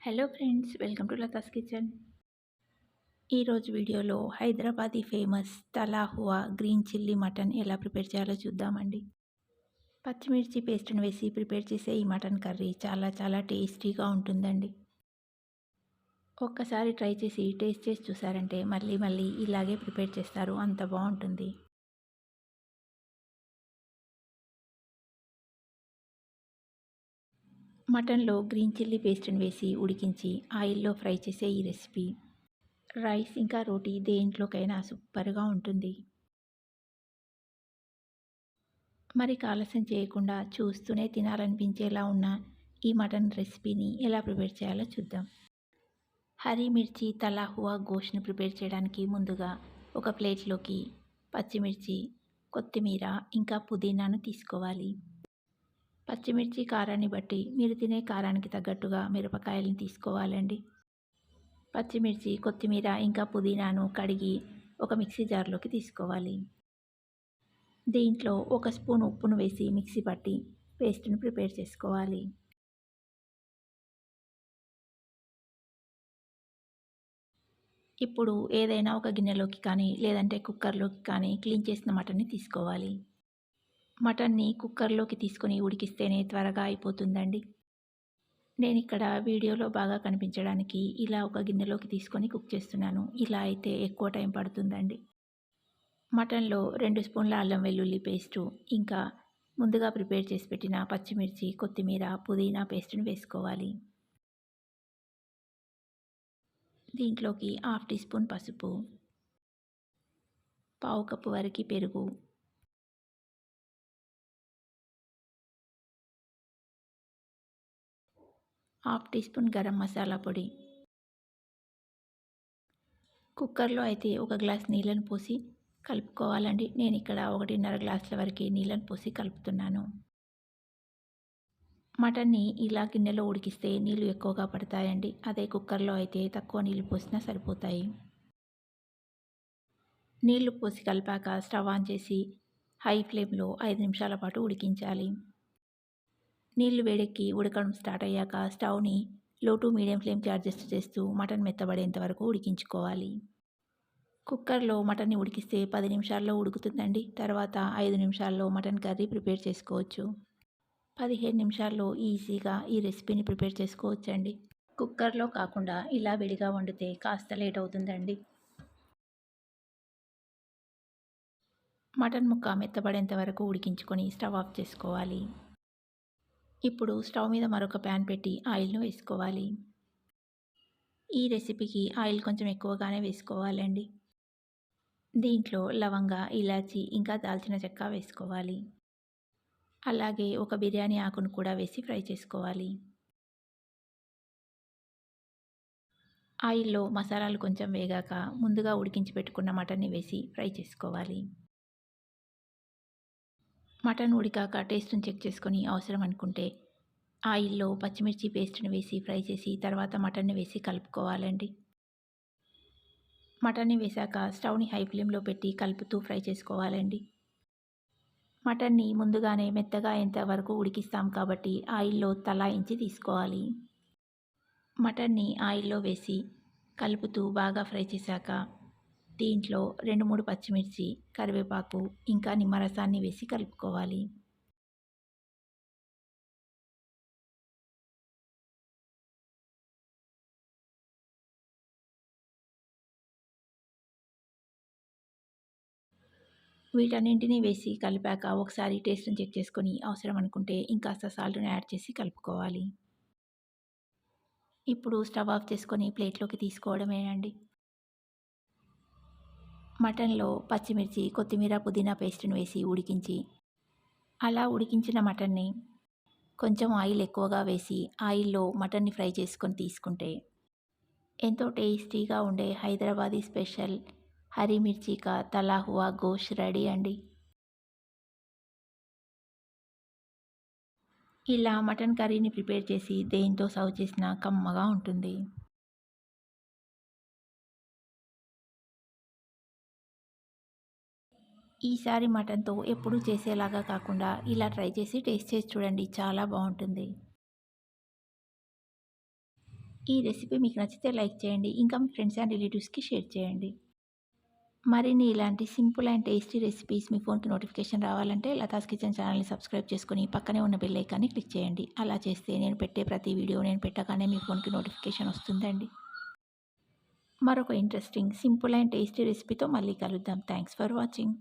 Hello friends, welcome to Latha's kitchen. ఈరోజు వీడియోలో Hyderabadi famous తలా హువా గ్రీన్ చిల్లీ మటన్ ఎలా ప్రిపేర్ చేయాలో చూద్దామండి. పచ్చిమిర్చి పేస్ట్ని వేసి ప్రిపేర్ చేసే ఈ మటన్ కర్రీ చాలా చాలా టేస్టీగా ఉంటుందండి. ఒక్కసారి ట్రై చేసి టేస్ట్ చేసి చూసారంటే మళ్ళీ మళ్ళీ ఇలాగే ప్రిపేర్ చేస్తారు, అంత బాగుంటుంది. మటన్లో గ్రీన్ చిల్లీ పేస్ట్ని వేసి ఉడికించి ఆయిల్లో ఫ్రై చేసే ఈ రెసిపీ రైస్ ఇంకా రోటీ దేంట్లోకైనా సూపర్గా ఉంటుంది. మరి ఆలస్యం చేయకుండా చూస్తూనే తినాలనిపించేలా ఉన్న ఈ మటన్ రెసిపీని ఎలా ప్రిపేర్ చేయాలో చూద్దాం. హరీ మిర్చి తలా హువా గోష్ట్ని ప్రిపేర్ చేయడానికి ముందుగా ఒక ప్లేట్లోకి పచ్చిమిర్చి, కొత్తిమీర ఇంకా పుదీనాను తీసుకోవాలి. పచ్చిమిర్చి కారాన్ని బట్టి మీరు తినే కారానికి తగ్గట్టుగా మిరపకాయలను తీసుకోవాలండి. పచ్చిమిర్చి, కొత్తిమీర ఇంకా పుదీనాను కడిగి ఒక మిక్సీ జార్లోకి తీసుకోవాలి. దీంట్లో ఒక స్పూన్ ఉప్పును వేసి మిక్సీ పట్టి పేస్ట్ని ప్రిపేర్ చేసుకోవాలి. ఇప్పుడు ఏదైనా ఒక గిన్నెలోకి కానీ లేదంటే కుక్కర్లోకి కానీ క్లీన్ చేసిన మటన్ని తీసుకోవాలి. మటన్ని కుక్కర్లోకి తీసుకొని ఉడికిస్తేనే త్వరగా అయిపోతుందండి. నేను ఇక్కడ వీడియోలో బాగా కనిపించడానికి ఇలా ఒక గిన్నెలోకి తీసుకొని కుక్ చేస్తున్నాను. ఇలా అయితే ఎక్కువ టైం పడుతుందండి. మటన్లో 2 స్పూన్ల అల్లం వెల్లుల్లి పేస్టు, ఇంకా ముందుగా ప్రిపేర్ చేసి పెట్టిన పచ్చిమిర్చి, కొత్తిమీర, పుదీనా పేస్టుని వేసుకోవాలి. దీంట్లోకి హాఫ్ టీ స్పూన్ పసుపు, పావు కప్పు వరకు పెరుగు, half teaspoon garam masala పొడి. కుక్కర్లో అయితే ఒక గ్లాస్ నీళ్ళను పోసి కలుపుకోవాలండి. నేను ఇక్కడ 1.5 గ్లాసుల వరకు నీళ్ళను పోసి కలుపుతున్నాను. మటన్ని ఇలా గిన్నెలో ఉడికిస్తే నీళ్ళు ఎక్కువగా పడతాయండి. అదే కుక్కర్లో అయితే తక్కువ నీళ్ళు పోసినా సరిపోతాయి. నీళ్లు పోసి కలిపాక స్టవ్ ఆన్ చేసి హై ఫ్లేమ్లో 5 నిమిషాల పాటు ఉడికించాలి. నీళ్లు వేడెక్కి ఉడకడం స్టార్ట్ అయ్యాక స్టవ్ని లో టు మీడియం ఫ్లేమ్కి అడ్జస్ట్ చేస్తూ మటన్ మెత్తబడేంత వరకు ఉడికించుకోవాలి. కుక్కర్లో మటన్ని ఉడికిస్తే 10 నిమిషాల్లో ఉడుకుతుందండి. తర్వాత 5 నిమిషాల్లో మటన్ కర్రీ ప్రిపేర్ చేసుకోవచ్చు. 15 నిమిషాల్లో ఈజీగా ఈ రెసిపీని ప్రిపేర్ చేసుకోవచ్చండి. కుక్కర్లో కాకుండా ఇలా విడిగా వండితే కాస్త లేట్ అవుతుందండి. మటన్ ముక్క మెత్తబడేంత వరకు ఉడికించుకొని స్టవ్ ఆఫ్ చేసుకోవాలి. ఇప్పుడు స్టవ్ మీద మరొక ప్యాన్ పెట్టి ఆయిల్ను వేసుకోవాలి. ఈ రెసిపీకి ఆయిల్ కొంచెం ఎక్కువగానే వేసుకోవాలండి. దీంట్లో లవంగ, ఇలాచి ఇంకా దాల్చిన చెక్క వేసుకోవాలి. అలాగే ఒక బిర్యానీ ఆకును కూడా వేసి ఫ్రై చేసుకోవాలి. ఆయిల్లో మసాలాలు కొంచెం వేగాక ముందుగా ఉడికించి పెట్టుకున్న మటన్ని వేసి ఫ్రై చేసుకోవాలి. మటన్ ఉడికాక టేస్ట్ని చెక్ చేసుకొని అవసరం అనుకుంటే ఆయిల్లో పచ్చిమిర్చి పేస్ట్ని వేసి ఫ్రై చేసి తర్వాత మటన్ని వేసి కలుపుకోవాలండి. మటన్ని వేశాక స్టవ్ని హై ఫ్లేమ్లో పెట్టి కలుపుతూ ఫ్రై చేసుకోవాలండి. మటన్ని ముందుగానే మెత్తగా అయ్యేంత వరకు ఉడికిస్తాం కాబట్టి ఆయిల్లో తలాయించి తీసుకోవాలి. మటన్ని ఆయిల్లో వేసి కలుపుతూ బాగా ఫ్రై చేశాక దీంట్లో 2-3 పచ్చిమిర్చి, కరివేపాకు ఇంకా నిమ్మరసాన్ని వేసి కలుపుకోవాలి. వీటన్నింటినీ వేసి కలిపాక ఒకసారి టేస్ట్ని చెక్ చేసుకొని అవసరం అనుకుంటే ఇంకాస్త సాల్ట్ని యాడ్ చేసి కలుపుకోవాలి. ఇప్పుడు స్టవ్ ఆఫ్ చేసుకొని ప్లేట్లోకి తీసుకోవడమేనండి. మటన్లో పచ్చిమిర్చి, కొత్తిమీర, పుదీనా పేస్ట్ని వేసి ఉడికించి అలా ఉడికించిన మటన్ని కొంచెం ఆయిల్ ఎక్కువగా వేసి ఆయిల్లో మటన్ని ఫ్రై చేసుకొని తీసుకుంటే ఎంతో టేస్టీగా ఉండే హైదరాబాదీ స్పెషల్ హరీ మిర్చి కా తలా హువా గోష్ రెడీ అండి. ఇలా మటన్ కర్రీని ప్రిపేర్ చేసి దేంతో సర్వ్ చేసినా కమ్మగా ఉంటుంది. ఈసారి మటన్తో ఎప్పుడూ చేసేలాగా కాకుండా ఇలా ట్రై చేసి టేస్ట్ చేసి చూడండి, చాలా బాగుంటుంది. ఈ రెసిపీ మీకు నచ్చితే లైక్ చేయండి. ఇంకా మీ ఫ్రెండ్స్ అండ్ రిలేటివ్స్‌కి షేర్ చేయండి. మరిన్ని ఇలాంటి సింపుల్ అండ్ టేస్టీ రెసిపీస్ మీ ఫోన్‌కి నోటిఫికేషన్ రావాలంటే లతాస్ కిచెన్ ఛానల్‌ని సబ్స్క్రైబ్ చేసుకొని పక్కనే ఉన్న బెల్ ఐకాన్‌ని క్లిక్ చేయండి. అలా చేస్తే నేను పెట్టే ప్రతి వీడియో నేను పెట్టగానే మీ ఫోన్‌కి నోటిఫికేషన్ వస్తుందండి. మరొక ఇంట్రెస్టింగ్ సింపుల్ అండ్ టేస్టీ రెసిపీతో మళ్ళీ కలుద్దాం. Thanks for watching.